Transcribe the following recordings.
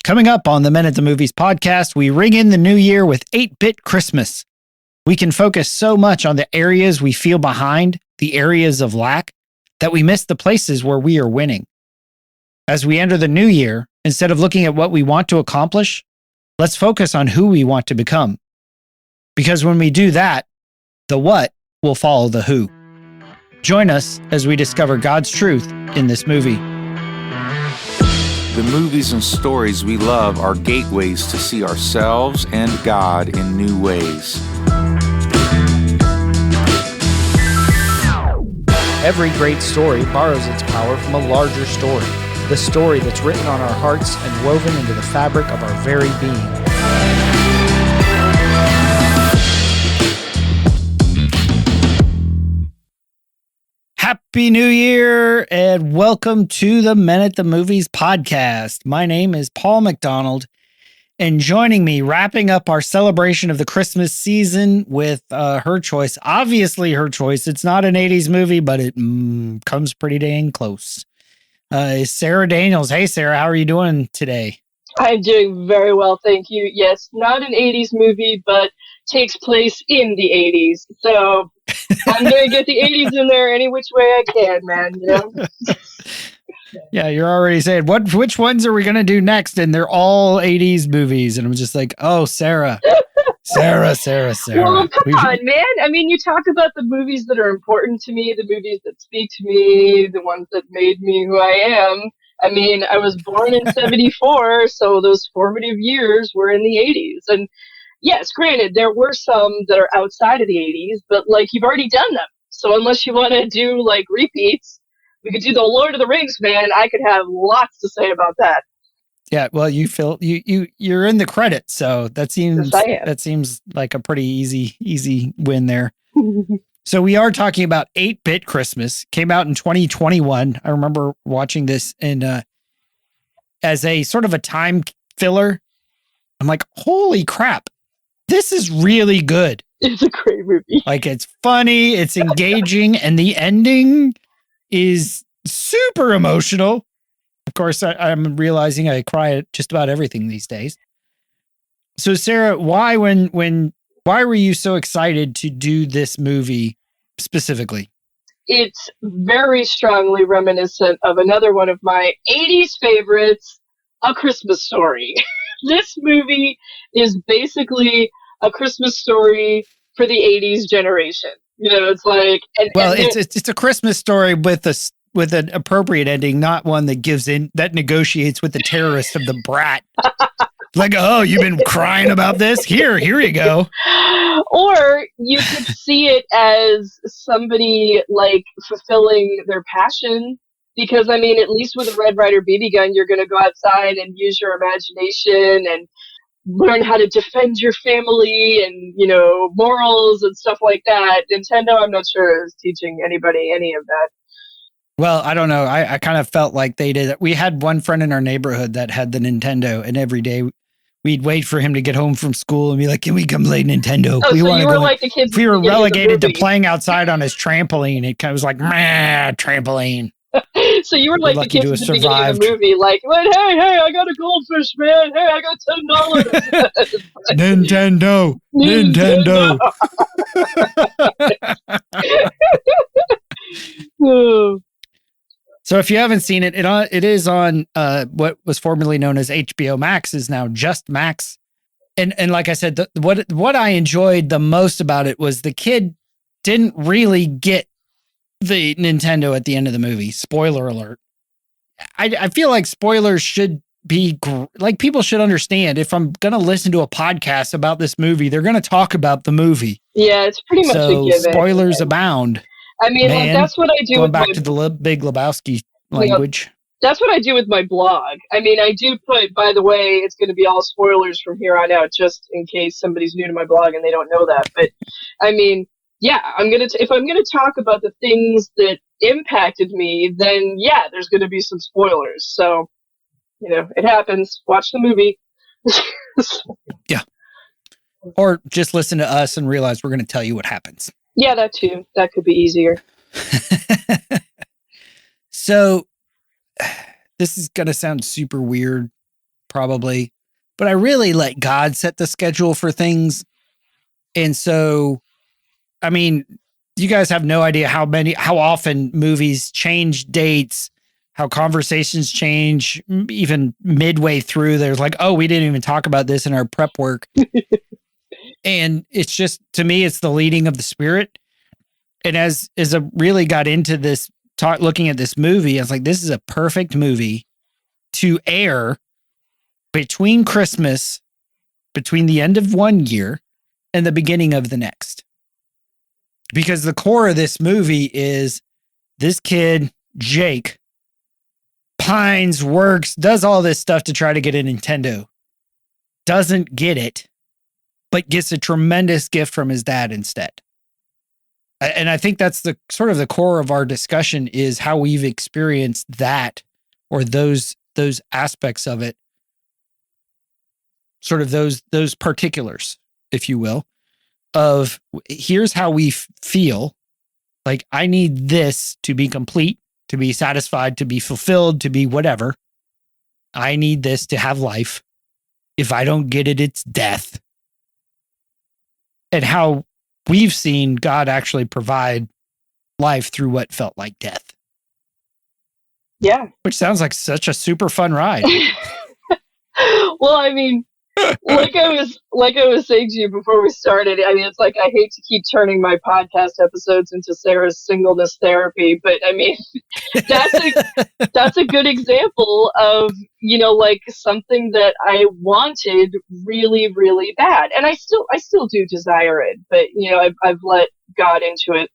Coming up on the Men at the Movies podcast, we ring in the new year with 8-Bit Christmas. We can focus so much on the areas we feel behind, the areas of lack, that we miss the places where we are winning. As we enter the new year, instead of looking at what we want to accomplish, let's focus on who we want to become. Because when we do that, the what will follow the who. Join us as we discover God's truth in this movie. The movies and stories we love are gateways to see ourselves and God in new ways. Every great story borrows its power from a larger story, the story that's written on our hearts and woven into the fabric of our very being. Happy New Year and welcome to the Men at the Movies podcast. My name is Paul McDonald, and joining me, wrapping up our celebration of the Christmas season with her choice. Obviously her choice. It's not an 80s movie, but it comes pretty dang close. Is Sarah Daniels. Hey, Sarah, how are you doing today? I'm doing very well, thank you. Yes, not an 80s movie, but takes place in the 80s. So I'm going to get the 80s in there any which way I can, man. You know? Yeah, you're already saying, which ones are we going to do next? And they're all 80s movies. And I'm just like, oh, Sarah. Sarah. Well, come on, man. I mean, you talk about the movies that are important to me, the movies that speak to me, the ones that made me who I am. I mean, I was born in 74, so those formative years were in the 80s. And yes, granted, there were some that are outside of the 80s, but like you've already done them. So unless you want to do like repeats, we could do the Lord of the Rings, man. I could have lots to say about that. Yeah, well, you're in the credits, so that seems like a pretty easy win there. So we are talking about 8-Bit Christmas. Came out in 2021. I remember watching this as a sort of a time filler. I'm like, holy crap, this is really good. It's a great movie. Like, it's funny, it's engaging, and the ending is super emotional. Of course, I'm realizing I cry at just about everything these days. So, Sarah, why were you so excited to do this movie specifically? It's very strongly reminiscent of another one of my 80s favorites, A Christmas Story. This movie is basically a Christmas story for the 80s generation. You know, it's like... It's a Christmas story with an appropriate ending, not one that negotiates with the terrorist of the brat. Like, oh, you've been crying about this? Here you go. Or you could see it as somebody like fulfilling their passion. Because, I mean, at least with a Red Ryder BB gun, you're going to go outside and use your imagination and learn how to defend your family and, you know, morals and stuff like that. Nintendo, I'm not sure, is teaching anybody any of that. Well, I don't know. I kind of felt like they did. We had one friend in our neighborhood that had the Nintendo, and every day we'd wait for him to get home from school and be like, "Can we come play Nintendo?" Oh, so you were like the kids. We were relegated to playing outside on his trampoline. It kind of was like, meh, trampoline. So you were like the kids at the beginning of the movie, like, hey, I got a goldfish, man. Hey, I got $10. Nintendo. So if you haven't seen it, it is on what was formerly known as HBO Max, is now just Max. And like I said, what I enjoyed the most about it was the kid didn't really get the Nintendo at the end of the movie. Spoiler alert. I feel like spoilers should be like, people should understand, if I'm going to listen to a podcast about this movie, they're going to talk about the movie. Yeah, it's pretty much a given. Spoilers abound. I mean, like, that's what I do. Going back to the Big Lebowski language. That's what I do with my blog. I mean, I do put, by the way, it's going to be all spoilers from here on out, just in case somebody's new to my blog and they don't know that. But I mean, yeah, if I'm gonna talk about the things that impacted me, then yeah, there's gonna be some spoilers. So, you know, it happens. Watch the movie. Yeah. Or just listen to us and realize we're gonna tell you what happens. Yeah, that too. That could be easier. So, this is gonna sound super weird, probably, but I really let God set the schedule for things. And so, I mean, you guys have no idea how often movies change dates, how conversations change, even midway through. There's like, oh, we didn't even talk about this in our prep work. And it's just, to me, it's the leading of the Spirit. And as I really got into this, looking at this movie, I was like, this is a perfect movie to air between Christmas, between the end of one year and the beginning of the next. Because the core of this movie is this kid, Jake, pines, works, does all this stuff to try to get a Nintendo. Doesn't get it, but gets a tremendous gift from his dad instead. And I think that's the sort of the core of our discussion, is how we've experienced that, or those aspects of it, sort of those particulars, if you will, of here's how we feel. Like, I need this to be complete, to be satisfied, to be fulfilled, to be whatever. I need this to have life. If I don't get it, it's death. And how we've seen God actually provide life through what felt like death. Yeah. Which sounds like such a super fun ride. Well, I mean, like I was saying to you before we started, I mean, it's like, I hate to keep turning my podcast episodes into Sarah's singleness therapy, but I mean, that's a good example of, you know, like something that I wanted really, really bad. And I still do desire it, but you know, I've let God into it,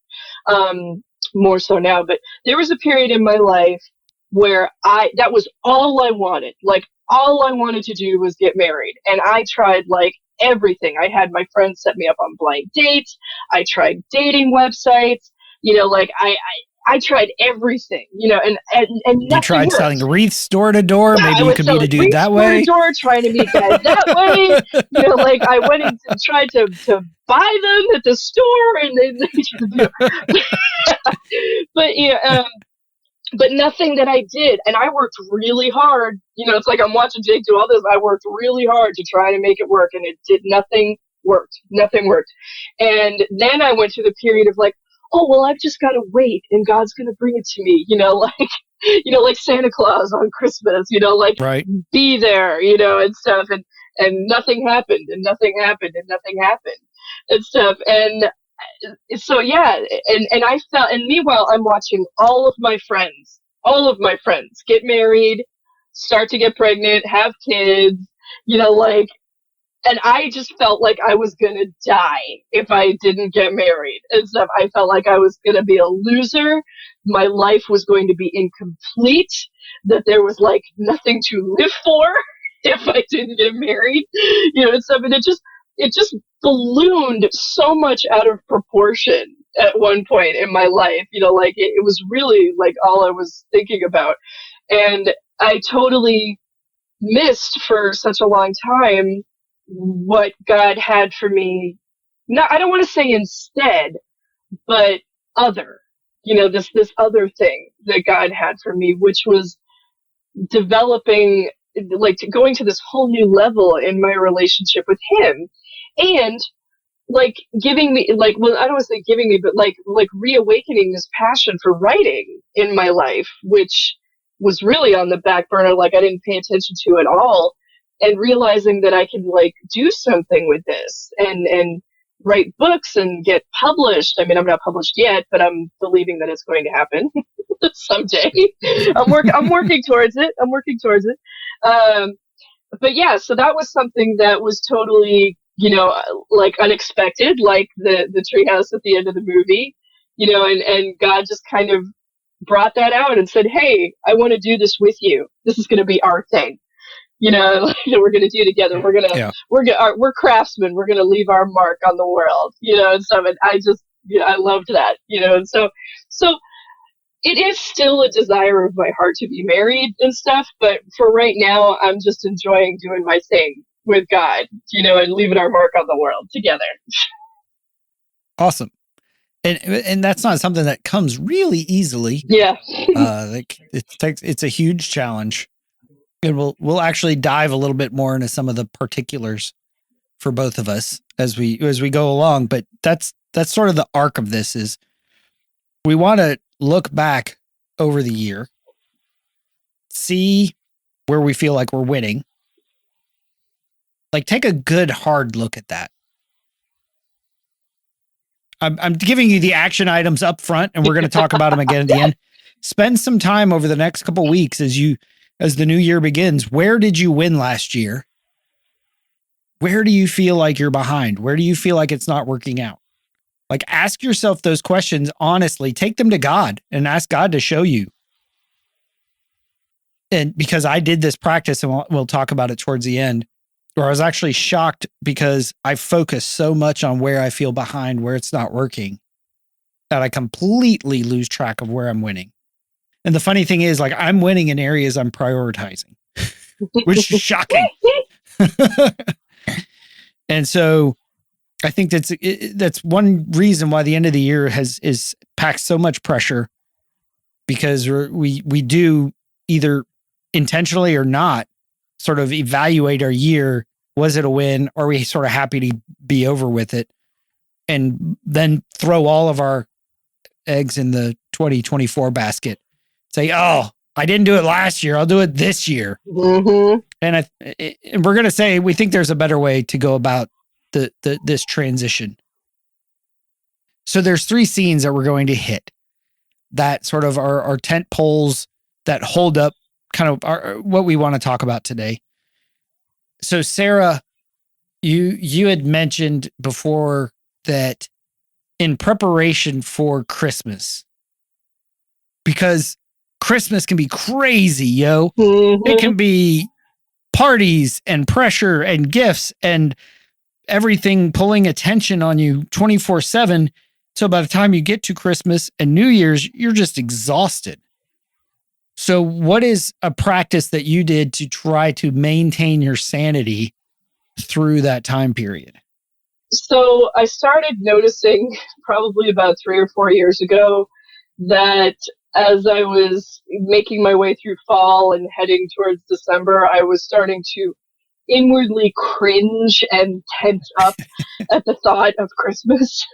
more so now. But there was a period in my life where that was all I wanted. Like, all I wanted to do was get married. And I tried like everything. I had my friends set me up on blind dates. I tried dating websites, you know, like I tried everything, you know, and you tried worked. Selling wreaths door to door. Yeah, maybe you could meet a dude that way. Door, trying to meet guys that way. You know, like I went and tried to buy them at the store, and they but you know, but nothing that I did. And I worked really hard. You know, it's like I'm watching Jake do all this. I worked really hard to try to make it work, and nothing worked. Nothing worked. And then I went through the period of like, oh, well, I've just got to wait, and God's going to bring it to me, you know, like Santa Claus on Christmas, you know, like right. Be there, you know, and stuff. And nothing happened, and nothing happened, and nothing happened and stuff. And so, yeah. And I felt, and meanwhile, I'm watching all of my friends get married, start to get pregnant, have kids, you know, like, and I just felt like I was going to die if I didn't get married and stuff. I felt like I was going to be a loser. My life was going to be incomplete, that there was like nothing to live for if I didn't get married, you know, and stuff. And it just ballooned so much out of proportion at one point in my life, you know, like it was really like all I was thinking about. And I totally missed for such a long time what God had for me. No, I don't want to say instead, but other, you know, this other thing that God had for me, which was developing, like, going to this whole new level in my relationship with him, and like giving me, like, well, I don't want to say giving me, but like reawakening this passion for writing in my life, which was really on the back burner. Like, I didn't pay attention to at all. And realizing that I could like do something with this and write books and get published. I mean, I'm not published yet, but I'm believing that it's going to happen someday. I'm working towards it. But yeah, so that was something that was totally, you know, like unexpected, like the treehouse at the end of the movie, you know, and God just kind of brought that out and said, hey, I want to do this with you. This is going to be our thing. You know, like, we're going to do together. We're craftsmen. We're going to leave our mark on the world, you know, and stuff. And I just, you know, I loved that, you know, and so it is still a desire of my heart to be married and stuff. But for right now, I'm just enjoying doing my thing with God, you know, and leaving our mark on the world together. Awesome. And that's not something that comes really easily. Yeah. Like it's a huge challenge. And we'll actually dive a little bit more into some of the particulars for both of us as we go along. But that's sort of the arc of this is we want to look back over the year, see where we feel like we're winning. Like take a good hard look at that. I'm giving you the action items up front, and we're going to talk about them again at the end. Spend some time over the next couple of weeks as the new year begins. Where did you win last year? Where do you feel like you're behind? Where do you feel like it's not working out? Like ask yourself those questions honestly. Take them to God and ask God to show you. And because I did this practice, and we'll talk about it towards the end, where I was actually shocked because I focus so much on where I feel behind, where it's not working, that I completely lose track of where I'm winning. And the funny thing is, like, I'm winning in areas I'm prioritizing, which is shocking. And so I think that's one reason why the end of the year is packed so much pressure, because we do either intentionally or not sort of evaluate our year. Was it a win? Or are we sort of happy to be over with it? And then throw all of our eggs in the 2024 basket. Say, oh, I didn't do it last year. I'll do it this year. Mm-hmm. And we're going to say, we think there's a better way to go about this transition. So there's 3 scenes that we're going to hit that sort of our tent poles that hold up kind of what we want to talk about today. So Sarah, you had mentioned before that in preparation for Christmas, because Christmas can be crazy, yo. Mm-hmm. It can be parties and pressure and gifts and everything pulling attention on you 24/7. So by the time you get to Christmas and New Year's, you're just exhausted. So what is a practice that you did to try to maintain your sanity through that time period? So I started noticing probably about 3 or 4 years ago that as I was making my way through fall and heading towards December, I was starting to inwardly cringe and tense up at the thought of Christmas,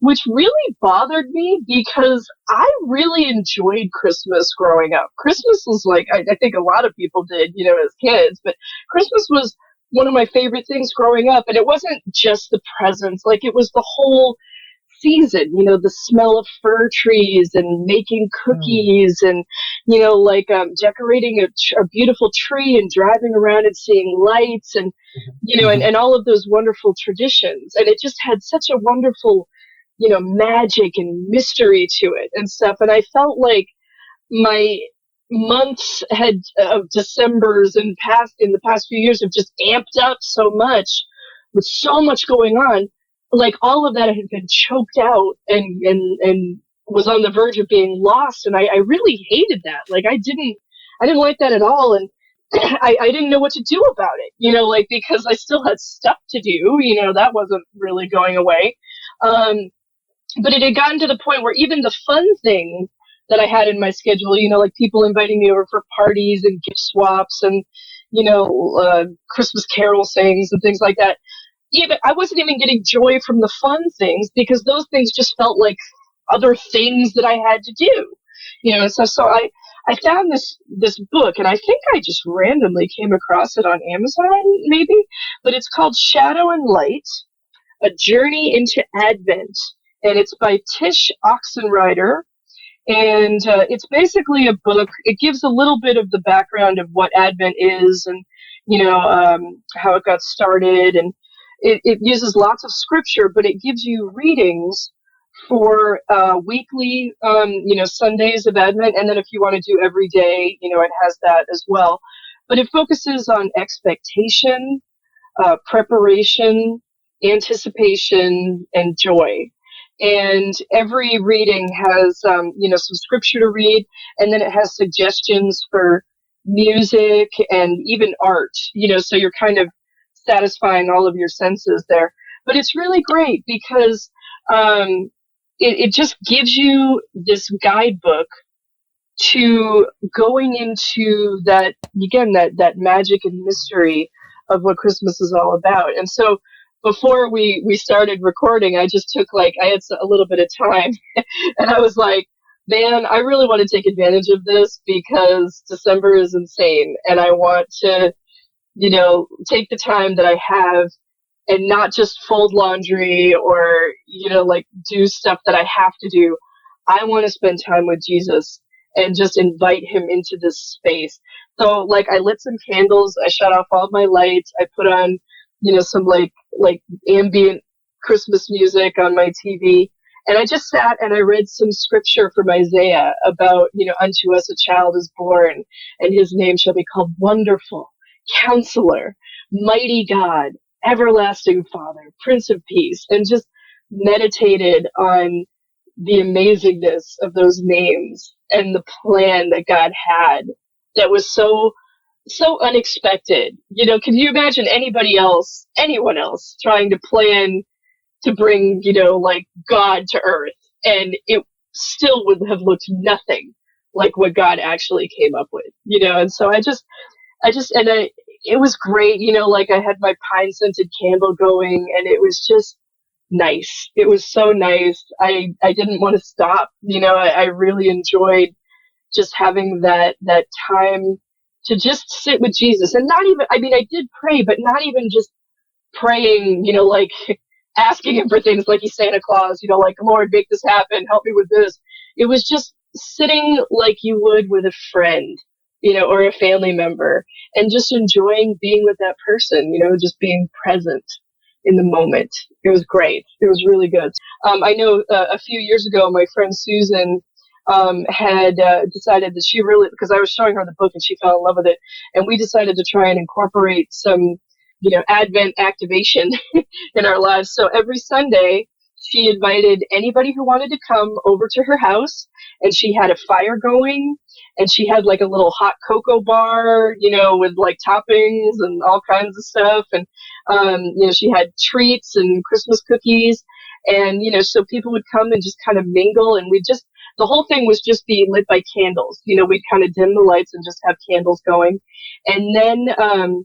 which really bothered me because I really enjoyed Christmas growing up. Christmas was like, I think a lot of people did, as kids, but Christmas was one of my favorite things growing up. And it wasn't just the presents, like it was the whole season, the smell of fir trees and making cookies and, decorating a beautiful tree and driving around and seeing lights and, and all of those wonderful traditions. And it just had such a wonderful, magic and mystery to it and stuff. And I felt like my months of Decembers in the past few years have just amped up so much with so much going on. Like all of that had been choked out and was on the verge of being lost. And I really hated that. Like I didn't like that at all. And I didn't know what to do about it, because I still had stuff to do, that wasn't really going away. But it had gotten to the point where even the fun things that I had in my schedule, like people inviting me over for parties and gift swaps and, Christmas carol sayings and things like that. Even I wasn't even getting joy from the fun things because those things just felt like other things that I had to do, so I found this book, and I think I just randomly came across it on Amazon maybe, but it's called Shadow and Light, A Journey into Advent, and it's by Tish Oxenreider. And it's basically a book. It gives a little bit of the background of what Advent is and, how it got started. And it uses lots of scripture, but it gives you readings for weekly, Sundays of Advent. And then if you want to do every day, it has that as well. But it focuses on expectation, preparation, anticipation, and joy. And every reading has, some scripture to read, and then it has suggestions for music and even art, so you're kind of satisfying all of your senses there. But it's really great because it just gives you this guidebook to going into that, again, that magic and mystery of what Christmas is all about. And so before we started recording, I just took I had a little bit of time and I was like, man, I really want to take advantage of this because December is insane and I want to, take the time that I have and not just fold laundry or, do stuff that I have to do. I want to spend time with Jesus and just invite him into this space. So I lit some candles, I shut off all my lights, I put on, some ambient Christmas music on my TV. And I just sat and I read some scripture from Isaiah about, unto us a child is born and his name shall be called Wonderful, Counselor, Mighty God, Everlasting Father, Prince of Peace, and just meditated on the amazingness of those names and the plan that God had that was so unexpected. Can you imagine anyone else trying to plan to bring, God to earth, and it still would have looked nothing like what God actually came up with, and so it was great, I had my pine scented candle going and it was just nice. It was so nice. I didn't want to stop. I really enjoyed just having that time to just sit with Jesus and not even, I did pray, but not even just praying, asking him for things like he's Santa Claus, Lord, make this happen. Help me with this. It was just sitting like you would with a friend, or a family member and just enjoying being with that person, just being present in the moment. It was great. It was really good. I know a few years ago, my friend Susan had decided that she really, because I was showing her the book and she fell in love with it, and we decided to try and incorporate some, Advent activation in our lives. So every Sunday, she invited anybody who wanted to come over to her house, and she had a fire going, and she had a little hot cocoa bar, with toppings and all kinds of stuff. And, she had treats and Christmas cookies. And, so people would come and just kind of mingle. And the whole thing was just be lit by candles. We'd kind of dim the lights and just have candles going. And then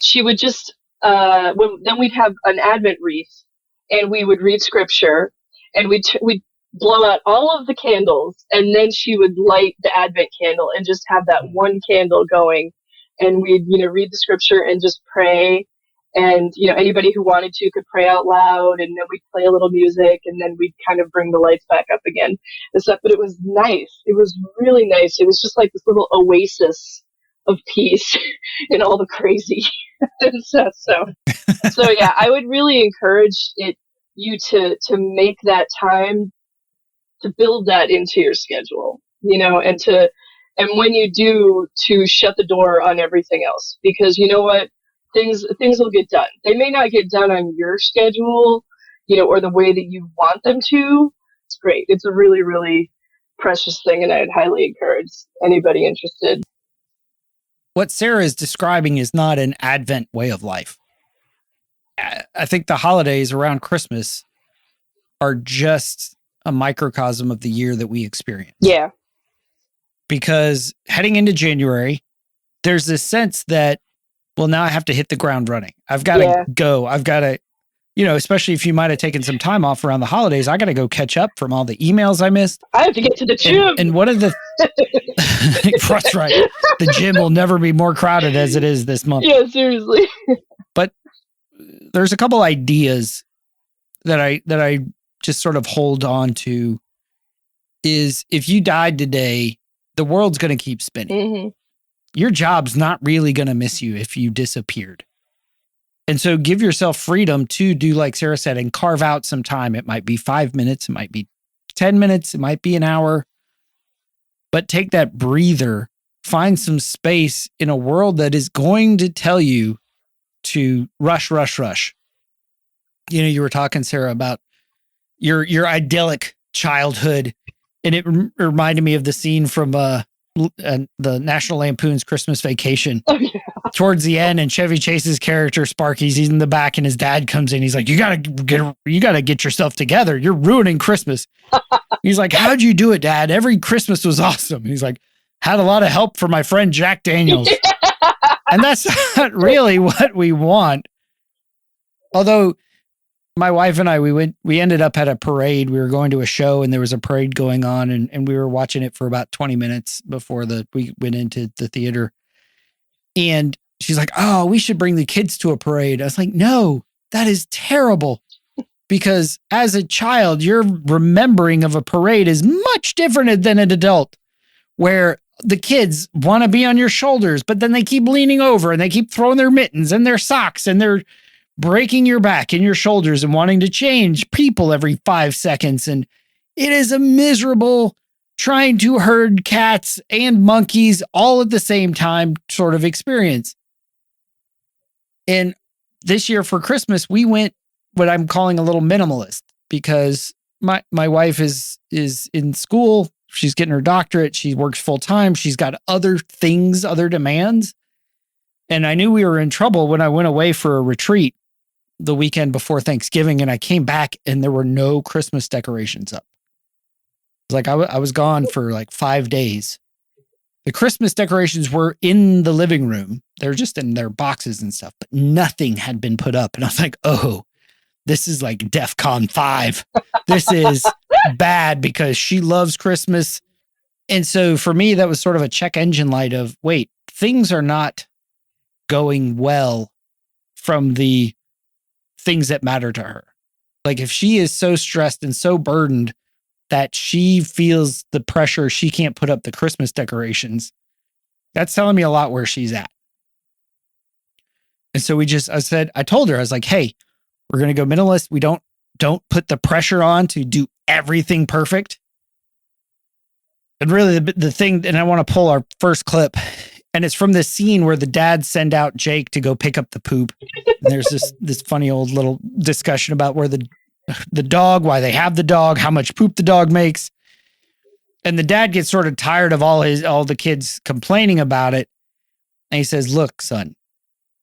she would just, then we'd have an Advent wreath and we would read scripture and we'd blow out all of the candles, and then she would light the Advent candle and just have that one candle going, and we'd read the scripture and just pray, and anybody who wanted to could pray out loud, and then we'd play a little music, and then we'd kind of bring the lights back up again and stuff. But it was nice. It was really nice. It was just like this little oasis of peace in all the crazy and stuff. So yeah, I would really encourage you to make that time, to build that into your schedule, and when you do, to shut the door on everything else, because you know what, things will get done. They may not get done on your schedule, or the way that you want them to. It's great. It's a really, really precious thing, and I'd highly encourage anybody interested. What Sarah is describing is not an Advent way of life. I think the holidays around Christmas are just a microcosm of the year that we experience. Yeah. Because heading into January, there's this sense that, well, now I have to hit the ground running. I've got to go. I've got to, especially if you might have taken some time off around the holidays, I got to go catch up from all the emails I missed. I have to get to the gym. And one of the, that's right. The gym will never be more crowded as it is this month. Yeah, seriously. But there's a couple ideas that I just sort of hold on to. Is if you died today, the world's going to keep spinning. Mm-hmm. Your job's not really going to miss you if you disappeared. And so give yourself freedom to do like Sarah said and carve out some time. It might be 5 minutes. It might be 10 minutes. It might be an hour. But take that breather. Find some space in a world that is going to tell you to rush, rush, rush. You were talking, Sarah, about your idyllic childhood. And it reminded me of the scene from the National Lampoon's Christmas Vacation. Oh, yeah. Towards the end, and Chevy Chase's character Sparky's, he's in the back, and his dad comes in. He's like, "You gotta get yourself together. You're ruining Christmas." He's like, "How'd you do it, Dad? Every Christmas was awesome." He's like, had a lot of help from my friend Jack Daniels. And that's not really what we want. Although my wife and I, we ended up at a parade. We were going to a show and there was a parade going on and we were watching it for about 20 minutes before we went into the theater. And she's like, oh, we should bring the kids to a parade. I was like, no, that is terrible. Because as a child, your remembering of a parade is much different than an adult, where the kids want to be on your shoulders, but then they keep leaning over and they keep throwing their mittens and their socks and they're breaking your back and your shoulders and wanting to change people every 5 seconds. And it is a miserable trying to herd cats and monkeys all at the same time sort of experience. And this year for Christmas, we went what I'm calling a little minimalist, because my wife is in school. She's getting her doctorate. She works full time. She's got other things, other demands. And I knew we were in trouble when I went away for a retreat the weekend before Thanksgiving. And I came back and there were no Christmas decorations up. It was like I was gone for like 5 days. The Christmas decorations were in the living room. They're just in their boxes and stuff, but nothing had been put up. And I was like, oh, this is like DEFCON 5. This is bad because she loves Christmas. And so for me, that was sort of a check engine light of, wait, things are not going well from the things that matter to her. Like if she is so stressed and so burdened that she feels the pressure, she can't put up the Christmas decorations, that's telling me a lot where she's at. And so I told her, I was like, hey, we're going to go minimalist. We don't put the pressure on to do everything perfect. And really the thing, and I want to pull our first clip, and it's from this scene where the dads send out Jake to go pick up the poop. And there's this funny old little discussion about where the dog, why they have the dog, how much poop the dog makes. And the dad gets sort of tired of all the kids complaining about it. And he says, look, son,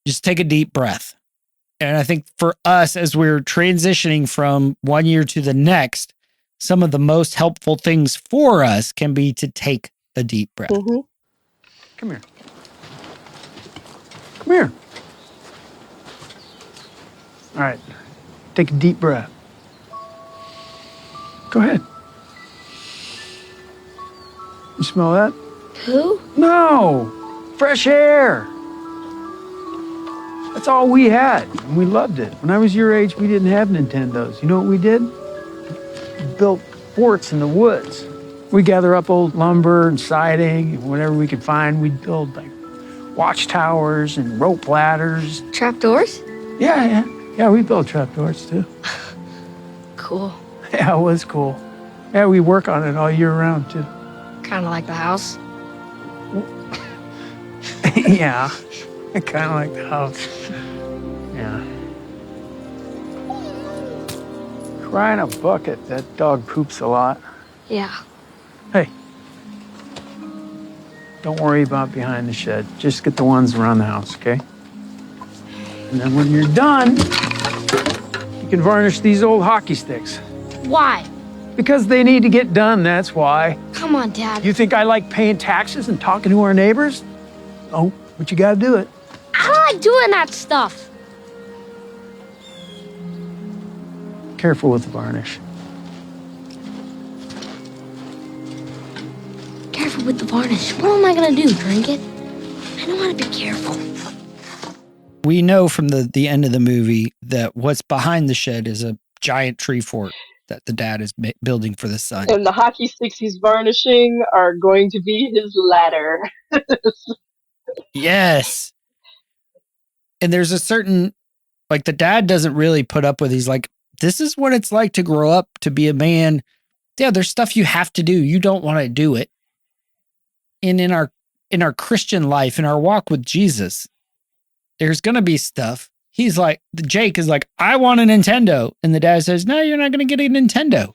just take a deep breath. And I think for us, as we're transitioning from one year to the next, some of the most helpful things for us can be to take a deep breath. Mm-hmm. Come here. Come here. All right. Take a deep breath. Go ahead. You smell that? Poo? No. Fresh air. That's all we had, and we loved it. When I was your age, we didn't have Nintendos. You know what we did? We built forts in the woods. We'd gather up old lumber and siding and whatever we could find. We'd build like watchtowers and rope ladders. Trapdoors? Yeah, we built trapdoors too. Cool. Yeah, it was cool. Yeah, we work on it all year round too. Kind of like the house. Yeah, kind of like the house. Yeah. Cry in a bucket. That dog poops a lot. Yeah. Hey, don't worry about behind the shed. Just get the ones around the house, okay? And then when you're done, you can varnish these old hockey sticks. Why? Because they need to get done, that's why. Come on, Dad. You think I like paying taxes and talking to our neighbors? Oh, but you gotta do it. I don't like doing that stuff. Careful with the varnish. Careful with the varnish. What am I gonna do, drink it? I don't want to be careful. We know from the end of the movie that what's behind the shed is a giant tree fort that the dad is building for the son. And the hockey sticks he's varnishing are going to be his ladder. Yes. And there's a certain, like, the dad doesn't really put up with, he's like, this is what it's like to grow up, to be a man. Yeah, there's stuff you have to do. You don't want to do it. And in our Christian life, in our walk with Jesus, there's going to be stuff. He's like, Jake is like, I want a Nintendo. And the dad says, no, you're not going to get a Nintendo.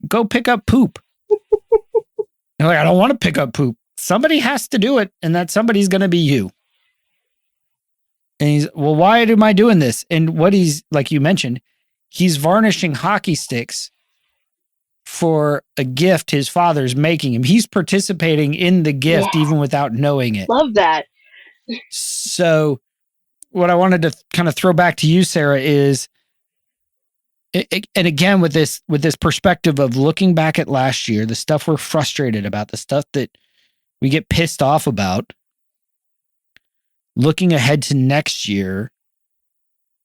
Go pick up poop. You're like, I don't want to pick up poop. Somebody has to do it. And that somebody's going to be you. And he's, well, why am I doing this? And what he's, like you mentioned, he's varnishing hockey sticks for a gift his father's making him. He's participating in the gift even without knowing it. Love that. So what I wanted to kind of throw back to you, Sarah, is, and again, with this perspective of looking back at last year, the stuff we're frustrated about, the stuff that we get pissed off about, looking ahead to next year,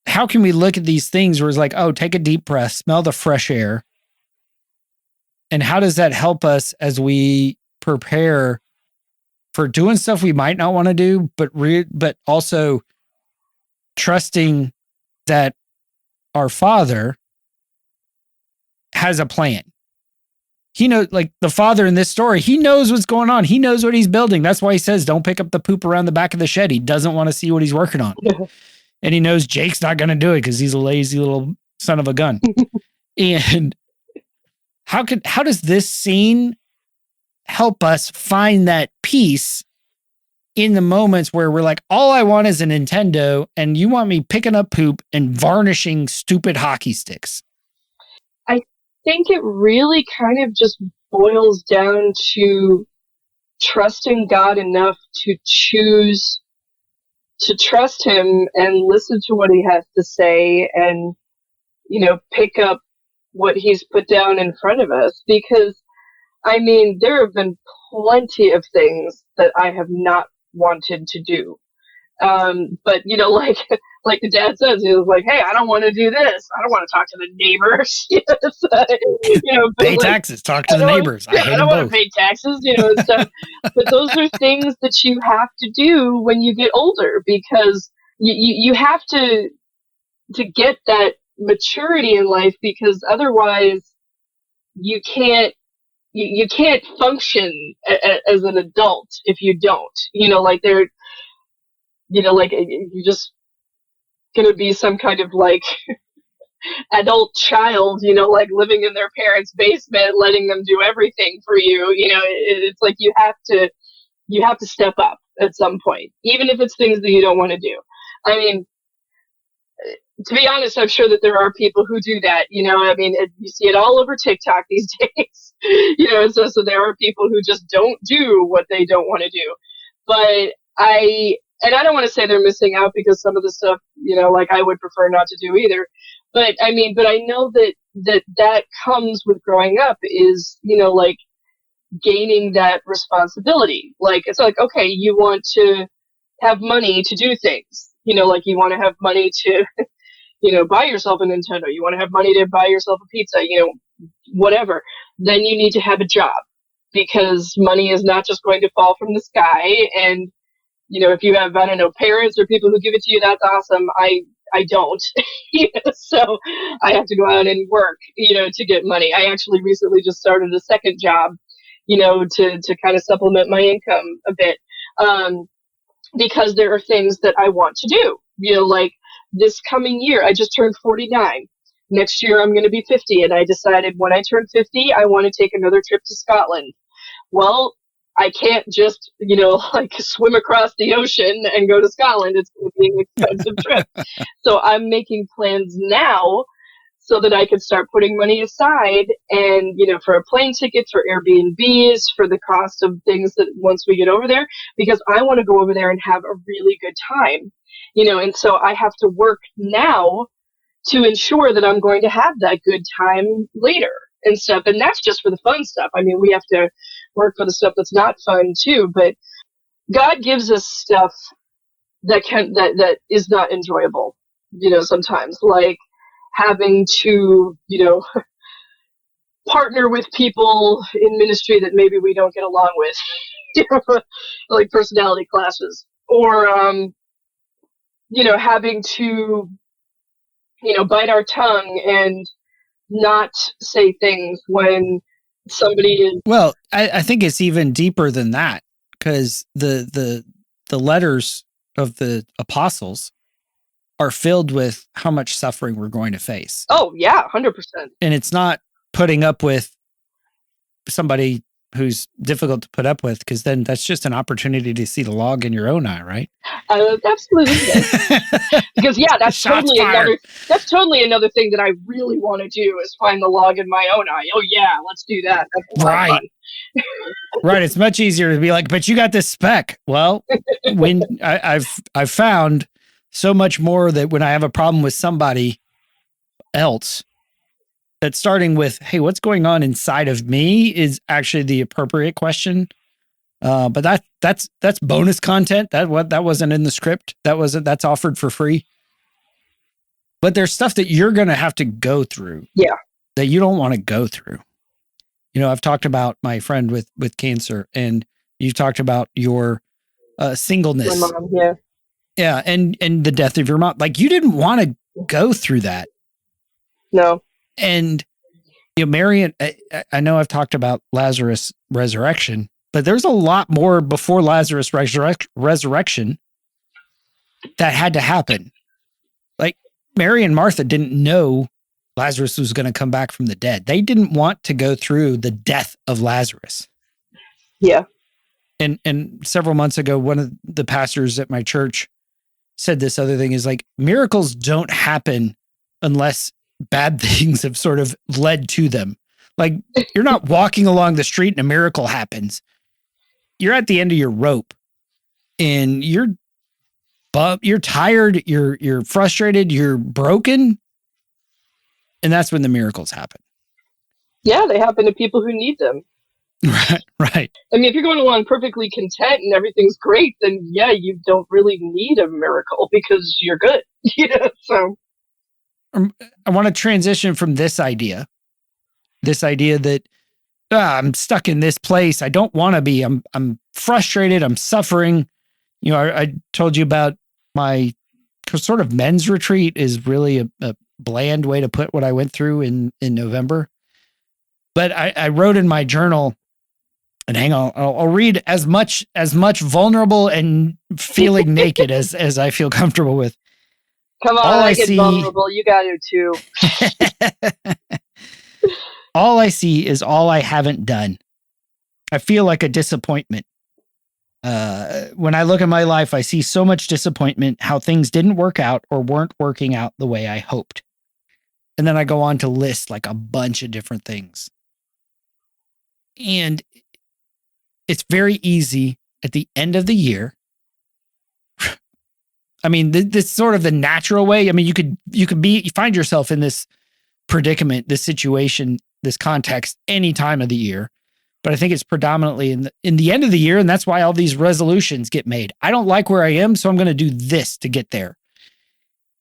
how can we look at these things where it's like, oh, take a deep breath, smell the fresh air. And how does that help us as we prepare for doing stuff we might not want to do, but also trusting that our Father has a plan. He knows, like the father in this story, he knows what's going on. He knows what he's building. That's why he says, don't pick up the poop around the back of the shed. He doesn't want to see what he's working on. And he knows Jake's not going to do it because he's a lazy little son of a gun. And how does this scene help us find that peace in the moments where we're like, all I want is a Nintendo and you want me picking up poop and varnishing stupid hockey sticks? I think it really kind of just boils down to trusting God enough to choose to trust him and listen to what he has to say and, pick up what he's put down in front of us. Because, I mean, there have been plenty of things that I have not wanted to do. But like the dad says, he was like, hey, I don't want to do this. I don't want to talk to the neighbors. Pay taxes, talk to the neighbors. I hate I them don't want both. to pay taxes, and stuff. But those are things that you have to do when you get older, because you have to get that maturity in life, because otherwise you can't function as an adult if you don't. You're just going to be some kind of adult child, living in their parents' basement, letting them do everything for you. It's like you have to step up at some point, even if it's things that you don't want to do. I mean, to be honest, I'm sure that there are people who do that. You see it all over TikTok these days. So there are people who just don't do what they don't want to do. But I don't want to say they're missing out, because some of the stuff, I would prefer not to do either. But I know that comes with growing up, is, gaining that responsibility. It's like, okay, you want to have money to do things, you want to have money to, buy yourself a Nintendo. You want to have money to buy yourself a pizza, whatever. Then you need to have a job, because money is not just going to fall from the sky. And, if you have, I don't know, parents or people who give it to you, that's awesome. I don't. So I have to go out and work, to get money. I actually recently just started a second job, to kind of supplement my income a bit. Because there are things that I want to do, like this coming year, I just turned 49. Next year, I'm going to be 50. And I decided when I turn 50, I want to take another trip to Scotland. Well, I can't just, swim across the ocean and go to Scotland. It's going to be an expensive trip. So I'm making plans now so that I can start putting money aside and, for a plane ticket, for Airbnbs, for the cost of things that once we get over there, because I want to go over there and have a really good time, and so I have to work now to ensure that I'm going to have that good time later and stuff. And that's just for the fun stuff. I mean, we have to work for the stuff that's not fun too, but God gives us stuff that is not enjoyable, sometimes, like having to, partner with people in ministry that maybe we don't get along with, like personality clashes, or, having to, bite our tongue and not say things when somebody is. Well, I think it's even deeper than that, because the letters of the apostles are filled with how much suffering we're going to face. Oh yeah, 100%. And it's not putting up with somebody who's difficult to put up with, because then that's just an opportunity to see the log in your own eye, right? Absolutely. Because that's Shots totally fired. another thing that I really want to do is find the log in my own eye. Oh yeah, let's do that. That's a lot of fun. Right. It's much easier to be like, but you got this spec. Well, when I've found so much more that when I have a problem with somebody else, that starting with, hey, what's going on inside of me is actually the appropriate question. But that's bonus content. That wasn't in the script. That's offered for free. But there's stuff that you're going to have to go through. Yeah. That you don't want to go through. You know, I've talked about my friend with cancer, and you've talked about your singleness. My mom, yeah. Yeah, and the death of your mom. Like, you didn't want to go through that. No. And Marion, I know I've talked about Lazarus' resurrection, but there's a lot more before Lazarus' resurrection that had to happen. Like, Mary and Martha didn't know Lazarus was going to come back from the dead. They didn't want to go through the death of Lazarus. Yeah. And several months ago, one of the pastors at my church said this other thing is like, miracles don't happen unless bad things have sort of led to them. Like, you're not walking along the street and a miracle happens. You're at the end of your rope and you're tired, you're frustrated, you're broken. And that's when the miracles happen. Yeah, they happen to people who need them. Right. I mean, if you're going along perfectly content and everything's great, then yeah, you don't really need a miracle because you're good. So I want to transition from this idea that I'm stuck in this place. I don't want to be. I'm frustrated. I'm suffering. I told you about my sort of men's retreat is really a bland way to put what I went through in November. But I wrote in my journal, and hang on, I'll read as much vulnerable and feeling naked as I feel comfortable with. Come on, I get vulnerable. You got it too. All I see is all I haven't done. I feel like a disappointment. When I look at my life, I see so much disappointment, how things didn't work out or weren't working out the way I hoped. And then I go on to list like a bunch of different things. And it's very easy at the end of the year. I mean, this sort of the natural way. I mean, you find yourself in this predicament, this situation, this context any time of the year. But I think it's predominantly in the end of the year, and that's why all these resolutions get made. I don't like where I am, so I'm going to do this to get there.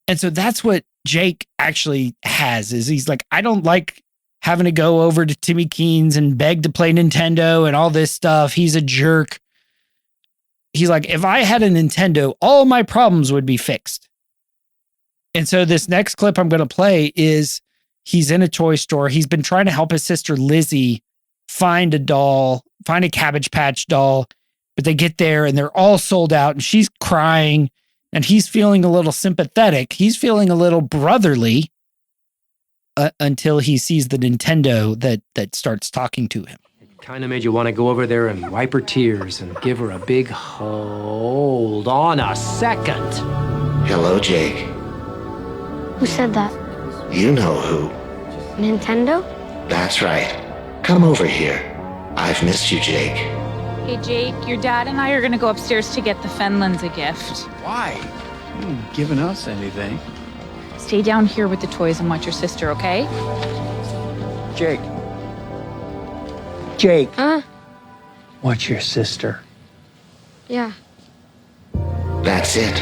And so that's what Jake actually has, is he's like, I don't like having to go over to Timmy Keen's and beg to play Nintendo and all this stuff. He's a jerk. He's like, if I had a Nintendo, all my problems would be fixed. And so this next clip I'm going to play is he's in a toy store. He's been trying to help his sister Lizzie find a Cabbage Patch doll, but they get there and they're all sold out and she's crying and he's feeling a little sympathetic. He's feeling a little brotherly until he sees the Nintendo that starts talking to him. Kind of made you want to go over there and wipe her tears and give her a big hold on a second. Hello, Jake. Who said that? You know who. Nintendo? That's right. Come over here. I've missed you, Jake. Hey, Jake, your dad and I are going to go upstairs to get the Fenlands a gift. Why? You haven't given us anything. Stay down here with the toys and watch your sister, okay? Jake. Jake. Huh? Watch your sister. Yeah. That's it.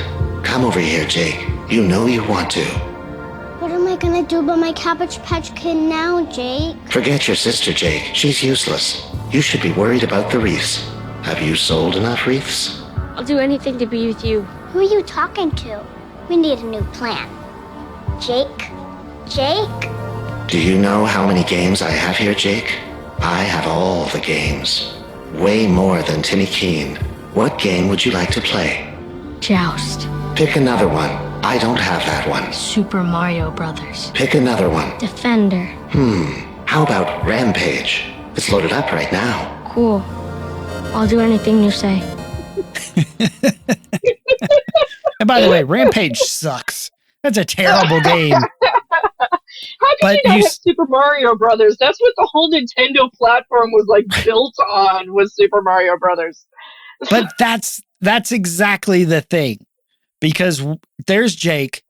Come over here, Jake. You know you want to. What am I gonna do about my Cabbage Patch Kid now, Jake? Forget your sister, Jake. She's useless. You should be worried about the wreaths. Have you sold enough wreaths? I'll do anything to be with you. Who are you talking to? We need a new plan. Jake? Jake? Do you know how many games I have here, Jake? I have all the games. Way more than Timmy Keen. What game would you like to play? Joust. Pick another one. I don't have that one. Super Mario Brothers. Pick another one. Defender. How about Rampage? It's loaded up right now. Cool. I'll do anything you say. And by the way, Rampage sucks. That's a terrible game. How could you not have Super Mario Brothers? That's what the whole Nintendo platform was like built on, was Super Mario Brothers. But that's exactly the thing, because there's Jake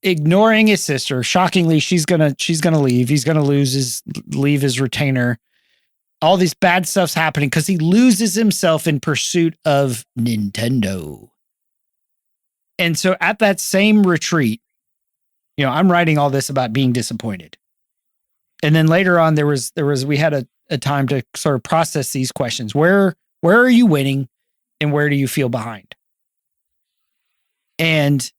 ignoring his sister. Shockingly, she's gonna leave. He's gonna leave his retainer. All this bad stuff's happening because he loses himself in pursuit of Nintendo. And so at that same retreat, I'm writing all this about being disappointed. And then later on, we had a time to sort of process these questions. Where are you winning and where do you feel behind? And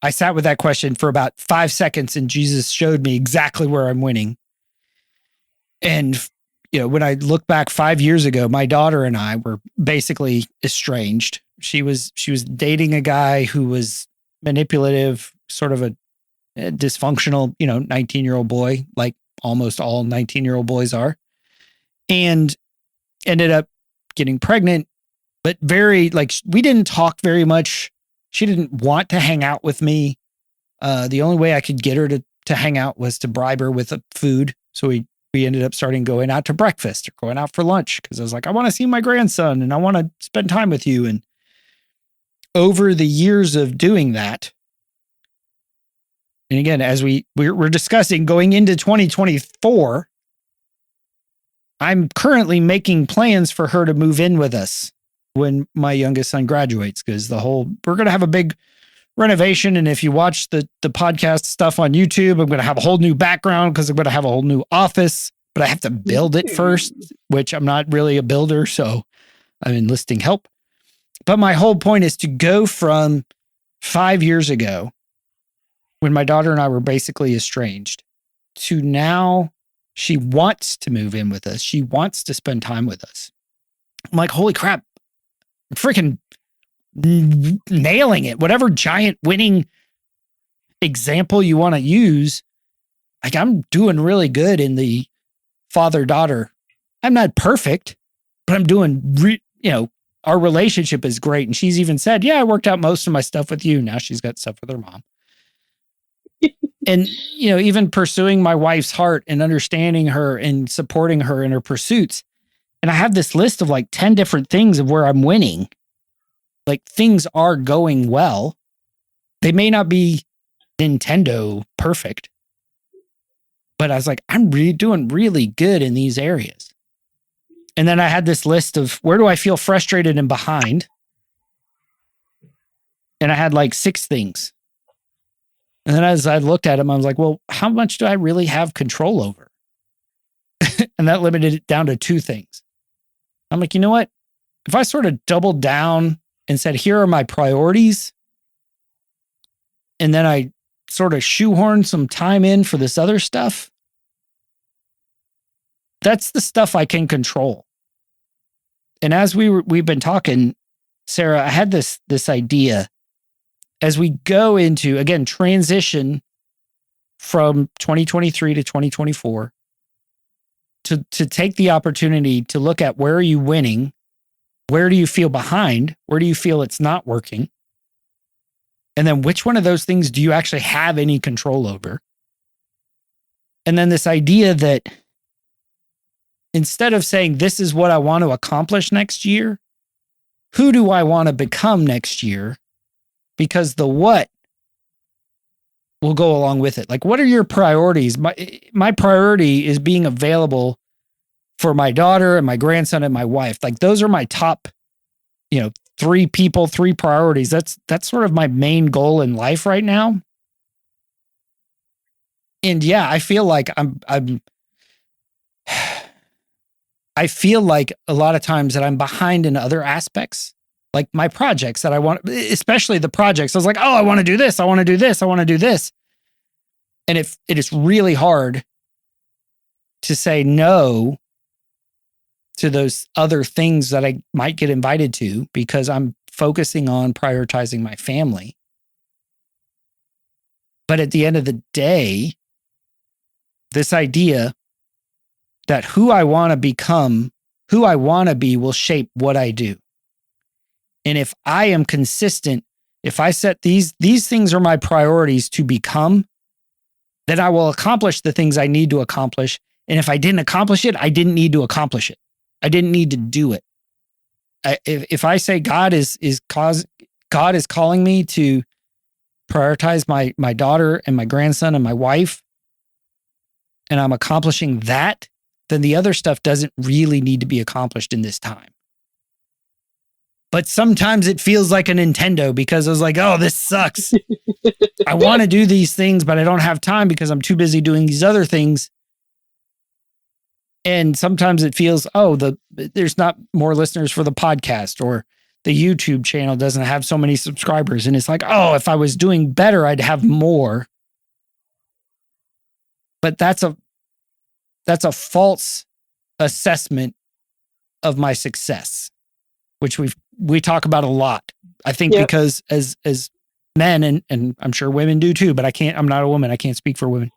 I sat with that question for about 5 seconds, and Jesus showed me exactly where I'm winning. And, when I look back 5 years ago, my daughter and I were basically estranged. She was dating a guy who was manipulative, sort of a dysfunctional, 19-year-old boy, like almost all 19-year-old boys are, and ended up getting pregnant, but we didn't talk very much. She didn't want to hang out with me. The only way I could get her to hang out was to bribe her with food. So we ended up starting going out to breakfast or going out for lunch, because I was like, I want to see my grandson and I want to spend time with you. And over the years of doing that, and again, as we're discussing going into 2024, I'm currently making plans for her to move in with us when my youngest son graduates, because we're going to have a big renovation. And if you watch the podcast stuff on YouTube, I'm going to have a whole new background because I'm going to have a whole new office, but I have to build it first, which I'm not really a builder, so I'm enlisting help. But my whole point is to go from 5 years ago, when my daughter and I were basically estranged, to now she wants to move in with us. She wants to spend time with us. I'm like, holy crap, I'm freaking nailing it. Whatever giant winning example you want to use, like, I'm doing really good in the father-daughter. I'm not perfect, but I'm doing, our relationship is great. And she's even said, yeah, I worked out most of my stuff with you. Now she's got stuff with her mom. And, even pursuing my wife's heart and understanding her and supporting her in her pursuits. And I have this list of like 10 different things of where I'm winning. Like, things are going well. They may not be Nintendo perfect, but I was like, I'm really doing really good in these areas. And then I had this list of where do I feel frustrated and behind? And I had like 6 things. And then as I looked at them, I was like, well, how much do I really have control over? And that limited it down to 2 things. I'm like, you know what? If I sort of doubled down and said, here are my priorities, and then I sort of shoehorned some time in for this other stuff, that's the stuff I can control. And as we've been talking, Sarah, I had this idea as we go into, again, transition from 2023 to 2024, to take the opportunity to look at where are you winning, where do you feel behind, where do you feel it's not working, and then which one of those things do you actually have any control over? And then this idea that instead of saying, this is what I want to accomplish next year, who do I want to become next year? Because the what will go along with it. Like, what are your priorities? My priority is being available for my daughter and my grandson and my wife. Like, those are my top, 3 people, 3 priorities. That's sort of my main goal in life right now. And yeah, I feel like I feel like a lot of times that I'm behind in other aspects, like my projects that I want, especially the projects. I was like, oh, I want to do this. I want to do this. I want to do this. And it is really hard to say no to those other things that I might get invited to because I'm focusing on prioritizing my family. But at the end of the day, this idea that who I want to become, who I want to be will shape what I do. And if I am consistent if I set these things are my priorities to become, then I will accomplish the things I need to accomplish. And if I didn't accomplish it, I didn't need to accomplish it. I didn't need to do it. If I say God is calling me to prioritize my daughter and my grandson and my wife, and I'm accomplishing that, then the other stuff doesn't really need to be accomplished in this time. But sometimes it feels like a Nintendo because I was like, oh, this sucks. I want to do these things, but I don't have time because I'm too busy doing these other things. And sometimes it feels, there's not more listeners for the podcast, or the YouTube channel doesn't have so many subscribers. And it's like, oh, if I was doing better, I'd have more. But that's a false assessment of my success, which we talk about a lot. I think because as men, and I'm sure women do too, but I'm not a woman. I can't speak for women.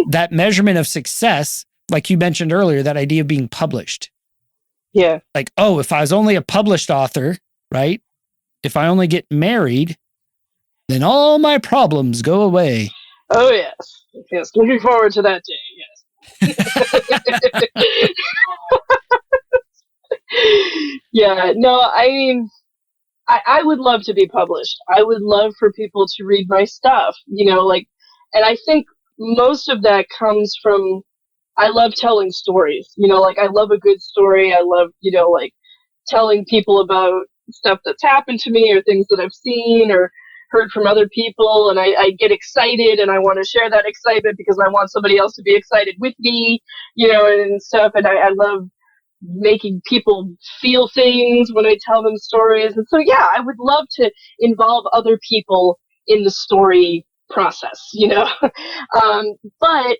That measurement of success, like you mentioned earlier, that idea of being published. Yeah. Like, oh, if I was only a published author, right? If I only get married, then all my problems go away. Oh, yes. Yes. Looking forward to that day. Yes. Yeah. No, I mean, I would love to be published. I would love for people to read my stuff, and I think most of that comes from, I love telling stories, I love a good story. I love, telling people about stuff that's happened to me or things that I've seen or heard from other people. And I get excited and I want to share that excitement because I want somebody else to be excited with me, and stuff. And I love making people feel things when I tell them stories. And so, yeah, I would love to involve other people in the story process, but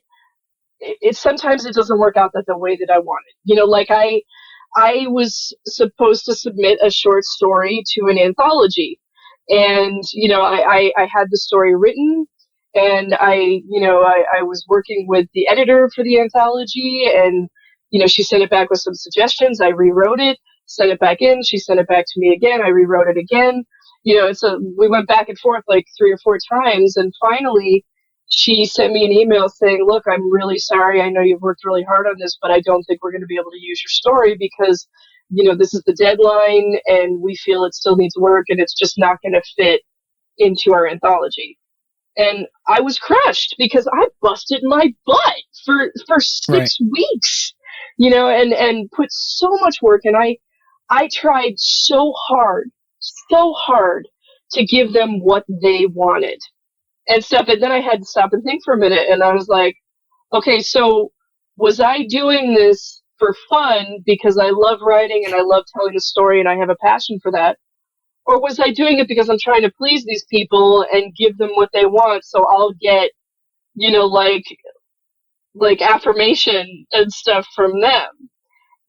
sometimes it doesn't work out the way that I wanted. I was supposed to submit a short story to an anthology, and I had the story written, and I was working with the editor for the anthology, and she sent it back with some suggestions. I rewrote it, sent it back in. She sent it back to me again. I rewrote it again. So we went back and forth like 3 or 4 times, and finally she sent me an email saying, look, I'm really sorry. I know you've worked really hard on this, but I don't think we're going to be able to use your story because, this is the deadline and we feel it still needs work and it's just not going to fit into our anthology. And I was crushed because I busted my butt for 6 weeks, and put so much work. And I tried so hard to give them what they wanted and stuff. And then I had to stop and think for a minute. And I was like, okay, so was I doing this for fun because I love writing and I love telling a story and I have a passion for that? Or was I doing it because I'm trying to please these people and give them what they want so I'll get, like affirmation and stuff from them,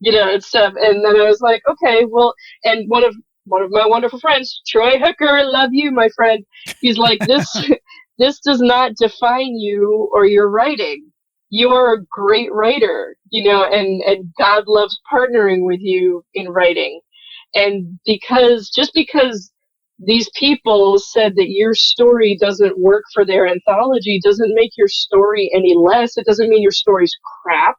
and stuff. And then I was like, okay, well, and one of my wonderful friends, Troy Hooker, love you, my friend. He's like, this does not define you or your writing. You are a great writer, and God loves partnering with you in writing. And because these people said that your story doesn't work for their anthology doesn't make your story any less. It doesn't mean your story's crap,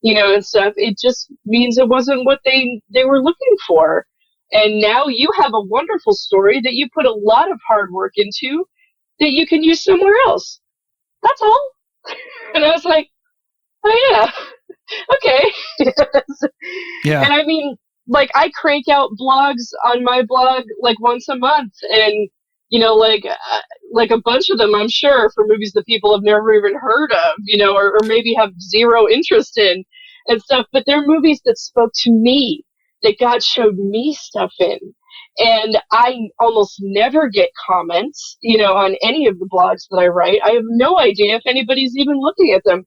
and stuff. It just means it wasn't what they were looking for. And now you have a wonderful story that you put a lot of hard work into that you can use somewhere else. That's all. And I was like, oh yeah, okay. Yeah. And I mean, like I crank out blogs on my blog like once a month, and like a bunch of them, I'm sure, for movies that people have never even heard of, or maybe have zero interest in and stuff. But they're movies that spoke to me, that God showed me stuff in. And I almost never get comments, on any of the blogs that I write. I have no idea if anybody's even looking at them.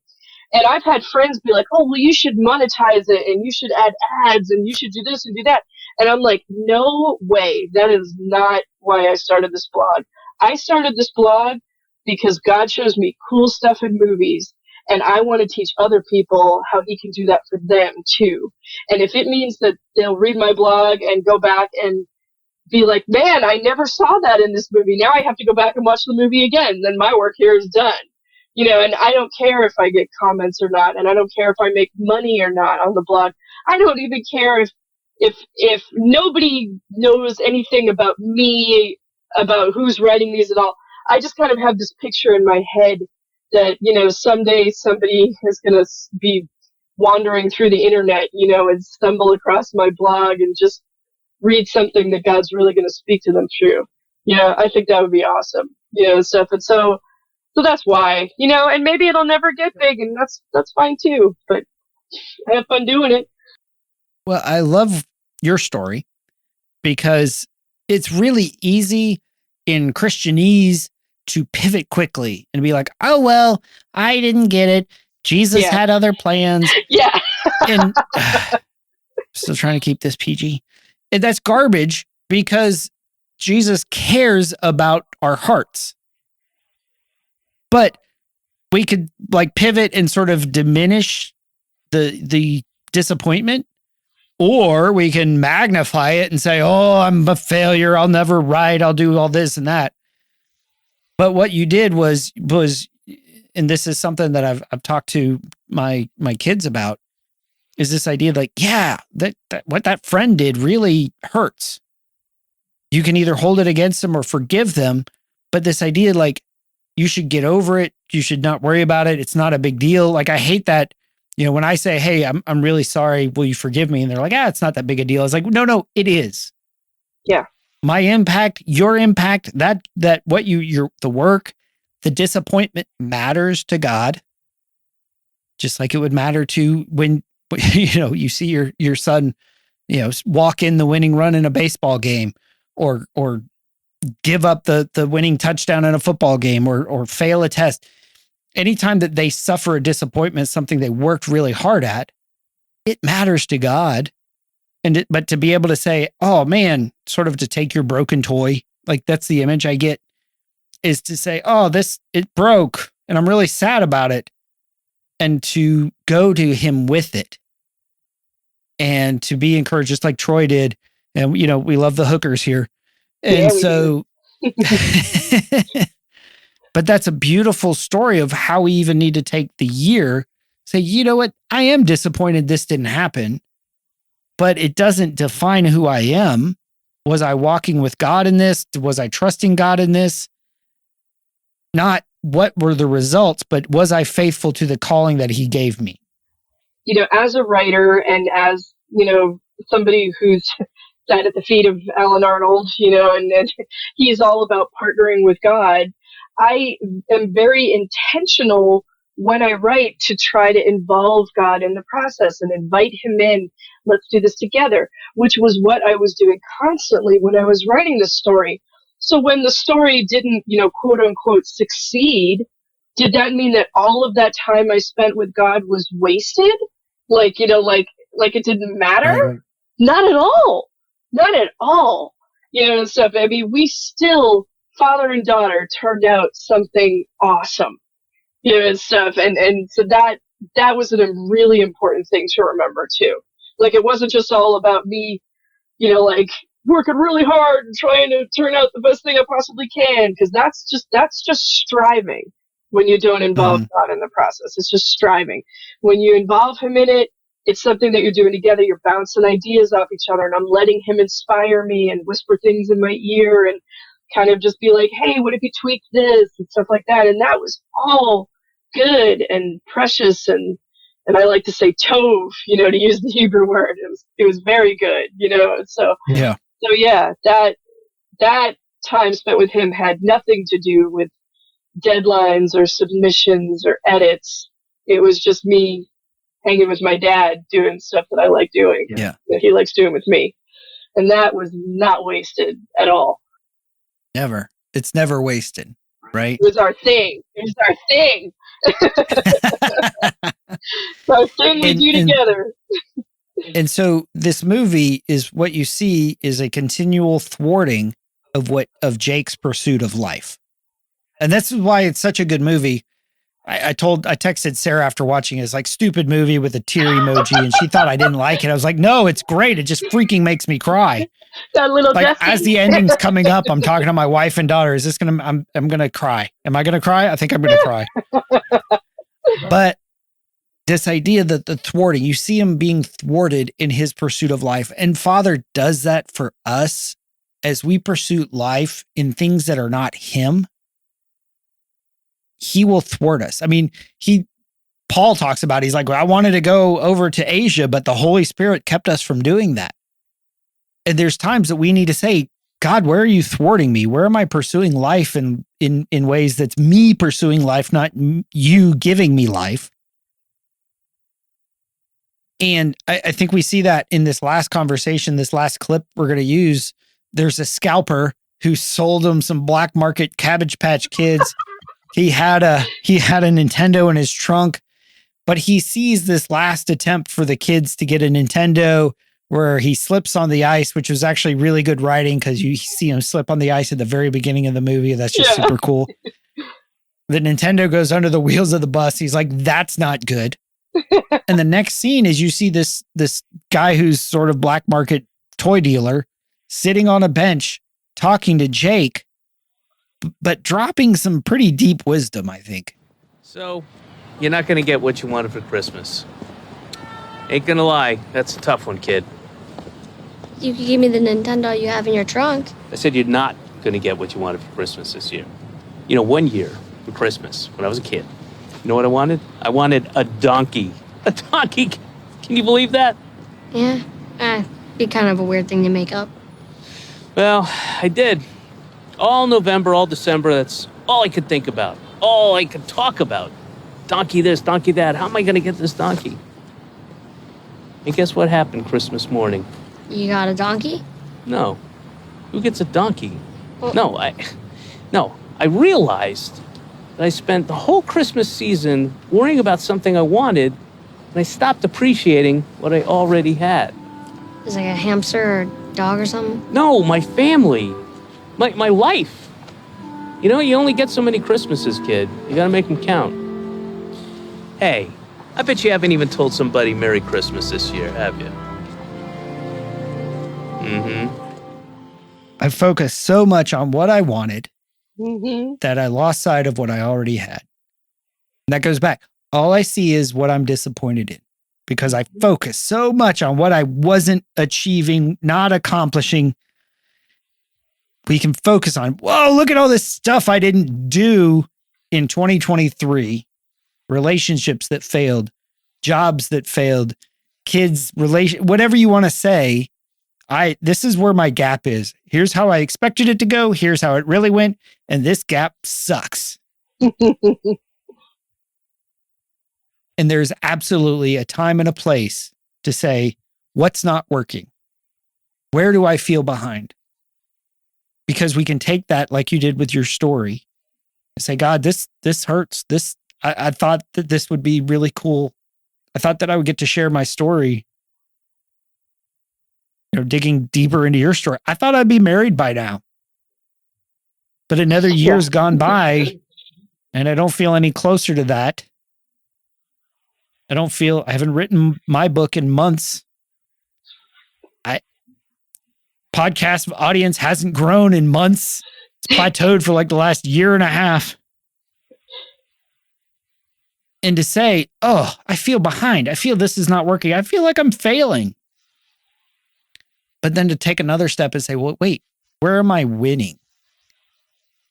And I've had friends be like, oh, well, you should monetize it and you should add ads and you should do this and do that. And I'm like, no way. That is not why I started this blog. I started this blog because God shows me cool stuff in movies. And I want to teach other people how he can do that for them too. And if it means that they'll read my blog and go back and be like, man, I never saw that in this movie. Now I have to go back and watch the movie again. Then my work here is done. And I don't care if I get comments or not, and I don't care if I make money or not on the blog. I don't even care if nobody knows anything about me, about who's writing these at all. I just kind of have this picture in my head that, someday somebody is going to be wandering through the internet, and stumble across my blog and just read something that God's really going to speak to them through. I think that would be awesome, stuff. And so that's why, and maybe it'll never get big, and that's fine too, but I have fun doing it. Well, I love your story because it's really easy in Christianese to pivot quickly and be like, oh, well, I didn't get it. Jesus had other plans. Yeah. And still trying to keep this PG. And that's garbage because Jesus cares about our hearts. But we could pivot and sort of diminish the disappointment, or we can magnify it and say, oh, I'm a failure. I'll never write. I'll do all this and that. But what you did was, and this is something that I've talked to my kids about, is this idea that what that friend did really hurts. You can either hold it against them or forgive them. But this idea, you should get over it. You should not worry about it. It's not a big deal. I hate that, when I say, hey, I'm really sorry. Will you forgive me? And they're like, it's not that big a deal. It's like, no, it is. Yeah. My impact, your impact, that what the work, the disappointment matters to God. Just like it would matter to when, you see your son, walk in the winning run in a baseball game, or give up the winning touchdown in a football game, or fail a test. Anytime that they suffer a disappointment, something they worked really hard at, it matters to God. But to be able to say, oh man, sort of to take your broken toy, that's the image I get, is to say, oh, it broke and I'm really sad about it. And to go to him with it and to be encouraged, just like Troy did. And, we love the hookers here. And so, but that's a beautiful story of how we even need to take the year, say, you know what? I am disappointed this didn't happen, but it doesn't define who I am. Was I walking with God in this? Was I trusting God in this? Not what were the results, but was I faithful to the calling that he gave me? As a writer and as, somebody who's sat at the feet of Alan Arnold, and he's all about partnering with God, I am very intentional when I write to try to involve God in the process and invite him in. Let's do this together, which was what I was doing constantly when I was writing this story. So when the story didn't, quote unquote, succeed, did that mean that all of that time I spent with God was wasted? Like it didn't matter? Right. Not at all. Not at all. And stuff. I mean, we still, father and daughter, turned out something awesome. And stuff. And so that was a really important thing to remember too. It wasn't just all about me, working really hard and trying to turn out the best thing I possibly can, because that's just striving when you don't involve God in the process. It's just striving. When you involve him in it, it's something that you're doing together. You're bouncing ideas off each other, and I'm letting him inspire me and whisper things in my ear and kind of just be like, hey, what if you tweak this and stuff like that? And that was all good and precious, and I like to say tov, to use the Hebrew word. It was very good, So that time spent with him had nothing to do with deadlines or submissions or edits. It was just me hanging with my dad doing stuff that I like doing, that he likes doing with me. And that was not wasted at all. Never. It's never wasted, right? It was our thing. It was our thing. It's our thing we do together. And so this movie is what you see is a continual thwarting of Jake's pursuit of life. And that's why it's such a good movie. I texted Sarah after watching it. It's like stupid movie with a tear emoji, and she thought I didn't like it. I was like, no, it's great. It just freaking makes me cry. That little Like Jessie. as the ending's coming up, I'm talking to my wife and daughter. Is this gonna? I'm gonna cry. Am I gonna cry? I think I'm gonna cry. But this idea that the thwarting, you see him being thwarted in his pursuit of life, and Father does that for us as we pursue life in things that are not him. He will thwart us. I mean, Paul talks about, he's like, well, I wanted to go over to Asia, but the Holy Spirit kept us from doing that. And there's times that we need to say, God, where are you thwarting me? Where am I pursuing life in ways that's me pursuing life, not you giving me life? And I think we see that in this last conversation, this last clip we're going to use. There's a scalper who sold him some black market Cabbage Patch Kids. He had a Nintendo in his trunk, but he sees this last attempt for the kids to get a Nintendo where he slips on the ice, which was actually really good writing because you see him slip on the ice at the very beginning of the movie. That's just super cool. The Nintendo goes under the wheels of the bus. He's like, that's not good. And the next scene is you see this guy who's sort of black market toy dealer sitting on a bench talking to Jake, but dropping some pretty deep wisdom, I think. So, you're not going to get what you wanted for Christmas. Ain't gonna lie, that's a tough one, kid. You could give me the Nintendo you have in your trunk. I said you're not going to get what you wanted for Christmas this year. You know, one year for Christmas, when I was a kid, you know what I wanted? I wanted a donkey. A donkey! Can you believe that? Yeah, be kind of a weird thing to make up. Well, I did. All November, all December, that's all I could think about. All I could talk about. Donkey this, donkey that. How am I going to get this donkey? And guess what happened Christmas morning? You got a donkey? No. Who gets a donkey? Well, No, I realized that I spent the whole Christmas season worrying about something I wanted, and I stopped appreciating what I already had. Is it like a hamster or dog or something? No, my family. My life. You know, you only get so many Christmases, kid. You gotta make them count. Hey, I bet you haven't even told somebody Merry Christmas this year, have you? I focused so much on what I wanted that I lost sight of what I already had. And that goes back. All I see is what I'm disappointed in because I focused so much on what I wasn't achieving, not accomplishing. We can focus on, whoa, look at all this stuff I didn't do in 2023. Relationships that failed, jobs that failed, kids, whatever you want to say. This is where my gap is. Here's how I expected it to go. Here's how it really went. And this gap sucks. And there's absolutely a time and a place to say, what's not working? Where do I feel behind? Because we can take that like you did with your story and say, God, this hurts. I thought that this would be really cool. I thought that I would get to share my story. You know, digging deeper into your story. I thought I'd be married by now. But another year's gone by and I don't feel any closer to that. I haven't written my book in months. Podcast audience hasn't grown in months. It's plateaued for like the last year and a half. And to say, oh, I feel behind. I feel this is not working. I feel like I'm failing. But then to take another step and say, well, wait, where am I winning?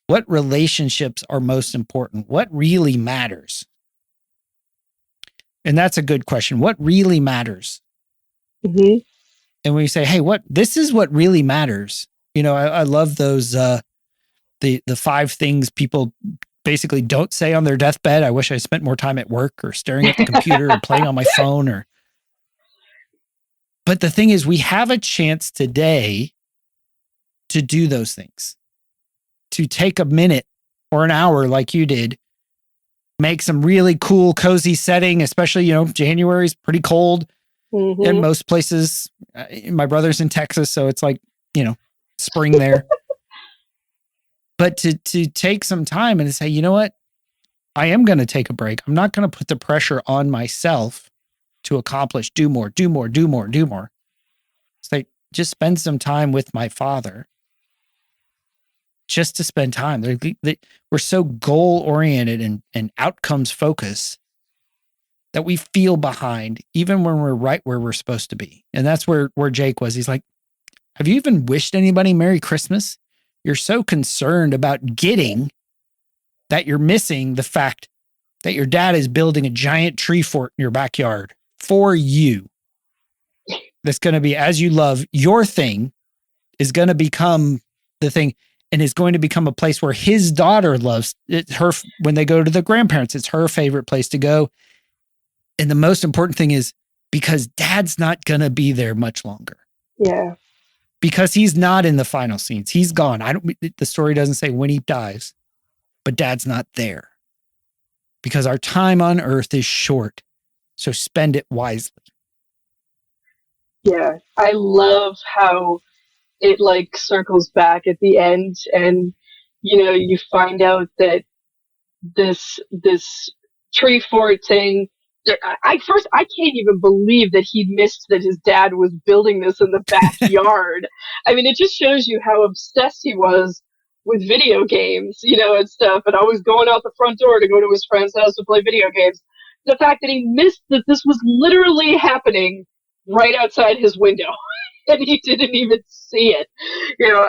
What relationships are most important? What really matters? And that's a good question. What really matters? Mm-hmm. And when you say, hey, this is what really matters. You know, I love those, the 5 things people basically don't say on their deathbed. I wish I spent more time at work or staring at the computer or playing on my phone but the thing is, we have a chance today to do those things, to take a minute or an hour like you did, make some really cool, cozy setting, especially, you know, January is pretty cold in most places. My brother's in Texas, so it's like, you know, spring there. But to take some time and say, you know what? I am going to take a break. I'm not going to put the pressure on myself to accomplish, do more. It's like, just spend some time with my father. Just to spend time. We're so goal oriented and outcomes focused that we feel behind even when we're right where we're supposed to be. And that's where Jake was. He's like, have you even wished anybody Merry Christmas? You're so concerned about getting that you're missing the fact that your dad is building a giant tree fort in your backyard for you. That's going to be, as you love, your thing is going to become the thing and is going to become a place where his daughter loves it. When they go to the grandparents, it's her favorite place to go. And the most important thing is because dad's not going to be there much longer. Yeah. Because he's not in the final scenes. He's gone. The story doesn't say when he dies, but dad's not there. Because our time on earth is short. So spend it wisely. Yeah. I love how it like circles back at the end and, you know, you find out that this tree fort thing, I can't even believe that he missed that his dad was building this in the backyard. I mean, it just shows you how obsessed he was with video games, you know, and stuff, and always going out the front door to go to his friend's house to play video games. The fact that he missed that this was literally happening right outside his window, and he didn't even see it, you know.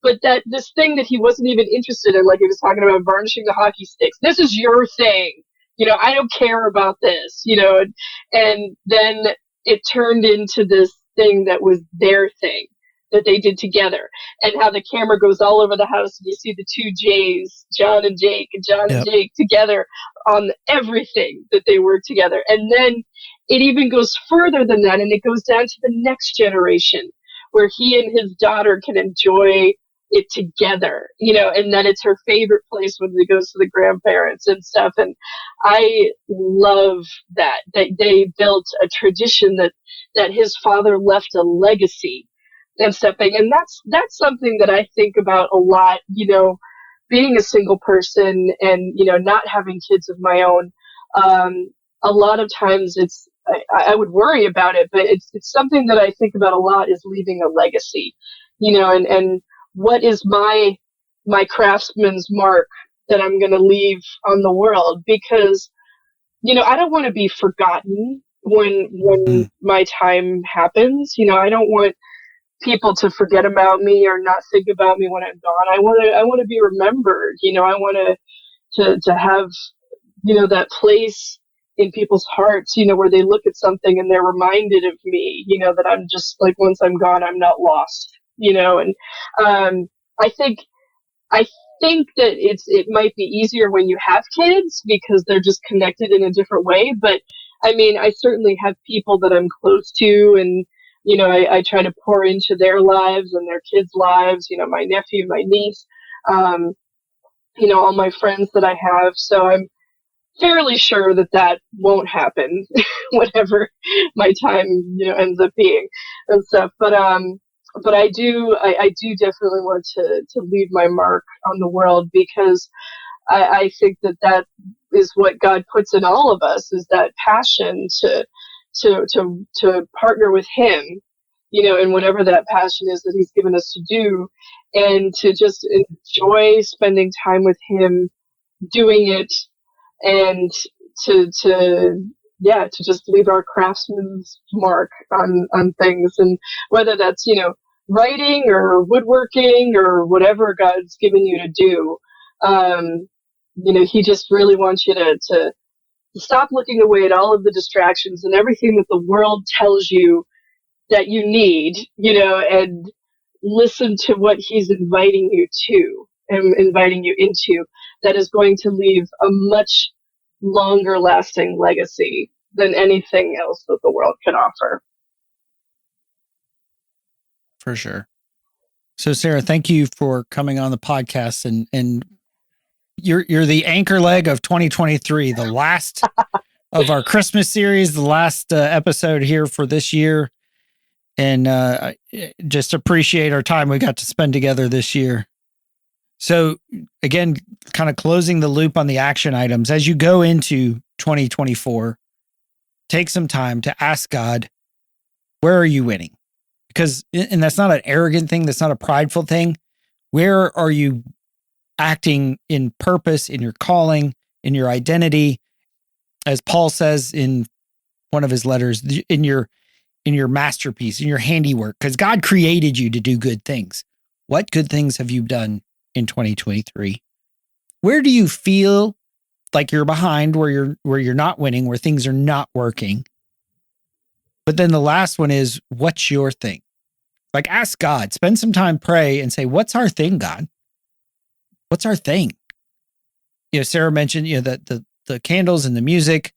But that this thing that he wasn't even interested in, like he was talking about varnishing the hockey sticks. This is your thing. You know, I don't care about this, you know, and then it turned into this thing that was their thing that they did together, and how the camera goes all over the house and you see the two J's, John and Jake, and John and Jake together on everything that they were together. And then it even goes further than that, and it goes down to the next generation where he and his daughter can enjoy it together, you know, and then it's her favorite place when he goes to the grandparents and stuff. And I love that they built a tradition that his father left a legacy and stuff. And that's something that I think about a lot, you know, being a single person and, you know, not having kids of my own. A lot of times I would worry about it, but it's something that I think about a lot, is leaving a legacy, you know, and what is my craftsman's mark that I'm going to leave on the world? Because, you know, I don't want to be forgotten when my time happens. You know, I don't want people to forget about me or not think about me when I'm gone. I want to be remembered. You know, I want to have, you know, that place in people's hearts, you know, where they look at something and they're reminded of me, you know, that I'm just like, once I'm gone, I'm not lost, you know. And I think that it might be easier when you have kids because they're just connected in a different way. But I mean, I certainly have people that I'm close to, and, you know, I try to pour into their lives and their kids' lives, you know, my nephew, my niece, you know, all my friends that I have. So I'm fairly sure that won't happen whatever my time, you know, ends up being and stuff. But I do definitely want to leave my mark on the world, because I think that is what God puts in all of us, is that passion to partner with Him, you know, and whatever that passion is that He's given us to do, and to just enjoy spending time with Him, doing it, and to just leave our craftsman's mark on things. And whether that's, you know, writing or woodworking or whatever God's given you to do, you know, He just really wants you to stop looking away at all of the distractions and everything that the world tells you that you need, you know, and listen to what He's inviting you to and inviting you into, that is going to leave a much longer lasting legacy than anything else that the world can offer. For sure. So Sarah, thank you for coming on the podcast, and you're the anchor leg of 2023, the last of our Christmas series, the last episode here for this year. And just appreciate our time we got to spend together this year. So again, kind of closing the loop on the action items, as you go into 2024, take some time to ask God, where are you winning? Because, and that's not an arrogant thing. That's not a prideful thing. Where are you acting in purpose, in your calling, in your identity? As Paul says in one of his letters, in your masterpiece, in your handiwork, because God created you to do good things. What good things have you done in 2023? Where do you feel like you're behind, where you're not winning, where things are not working? But then the last one is, what's your thing? Like, ask God, spend some time, pray, and say, what's our thing, God? What's our thing? Sarah mentioned, the candles and the music.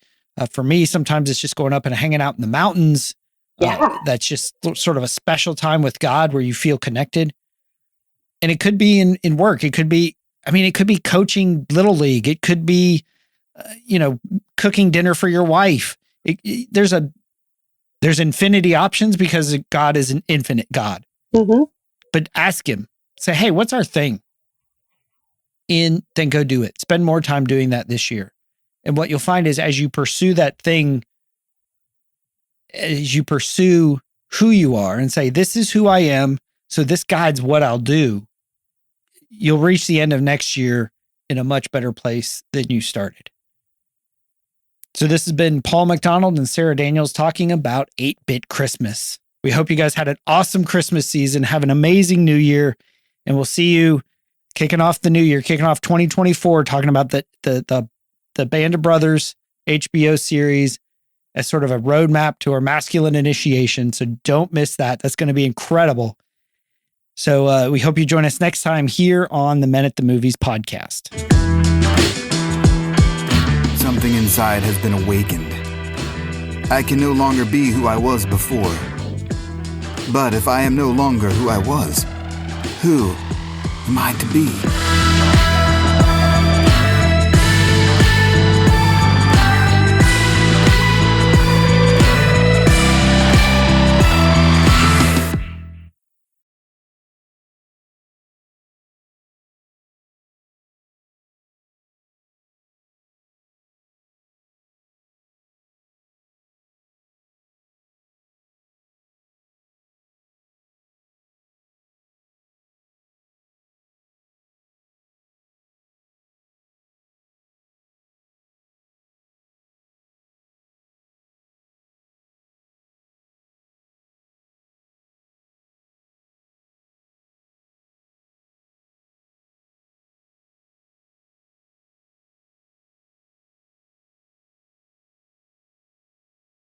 For me, sometimes it's just going up and hanging out in the mountains. That's just sort of a special time with God where you feel connected. And it could be in work. It could be coaching Little League. It could be, cooking dinner for your wife. There's infinity options because God is an infinite God. Mm-hmm. But ask him, say, hey, what's our thing? And then go do it. Spend more time doing that this year. And what you'll find is as you pursue that thing, as you pursue who you are and say, this is who I am, so this guides what I'll do, you'll reach the end of next year in a much better place than you started. So this has been Paul McDonald and Sarah Daniels talking about 8-Bit Christmas. We hope you guys had an awesome Christmas season. Have an amazing new year. And we'll see you kicking off the new year, kicking off 2024, talking about the Band of Brothers HBO series as sort of a roadmap to our masculine initiation. So don't miss that. That's going to be incredible. So we hope you join us next time here on the Men at the Movies podcast. Something inside has been awakened. I can no longer be who I was before. But if I am no longer who I was, who am I to be?